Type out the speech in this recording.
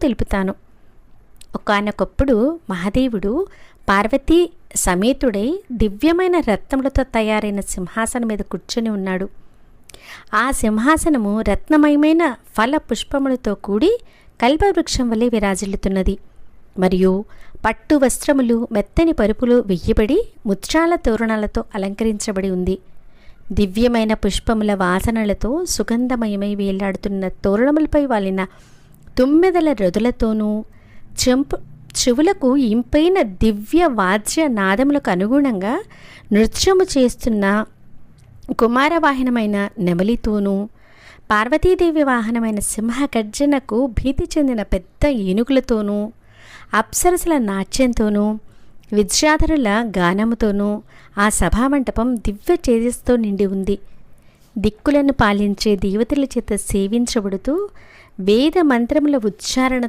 తెలుపుతాను. ఒకానొకప్పుడు మహాదేవుడు పార్వతీ సమేతుడై దివ్యమైన రత్నములతో తయారైన సింహాసనం మీద కూర్చొని ఉన్నాడు. ఆ సింహాసనము రత్నమయమైన ఫల పుష్పములతో కూడి కల్పవృక్షం వలె విరాజిల్లుతున్నది. మరియు పట్టు వస్త్రములు, మెత్తని పరుపులు వెయ్యబడి ముత్యాల తోరణాలతో అలంకరించబడి ఉంది. దివ్యమైన పుష్పముల వాసనలతో సుగంధమయమై వేలాడుతున్న తోరణములపై వాలిన తుమ్మెదల రొదులతోనూ చెవులకు ఇంపైన దివ్య వాద్య నాదములకు అనుగుణంగా నృత్యము చేస్తున్న కుమారవాహనమైన నెమలితోనూ, పార్వతీదేవి వాహనమైన సింహ గర్జనకు భీతి చెందిన పెద్ద ఏనుగులతోనూ, అప్సరసల నాట్యంతోనూ, విద్యాధరుల గానముతోనూ ఆ సభామంటపం దివ్య తేజస్సుతో నిండి ఉంది. దిక్కులను పాలించే దేవతల చేత సేవించబడుతూ వేద మంత్రముల ఉచ్చారణ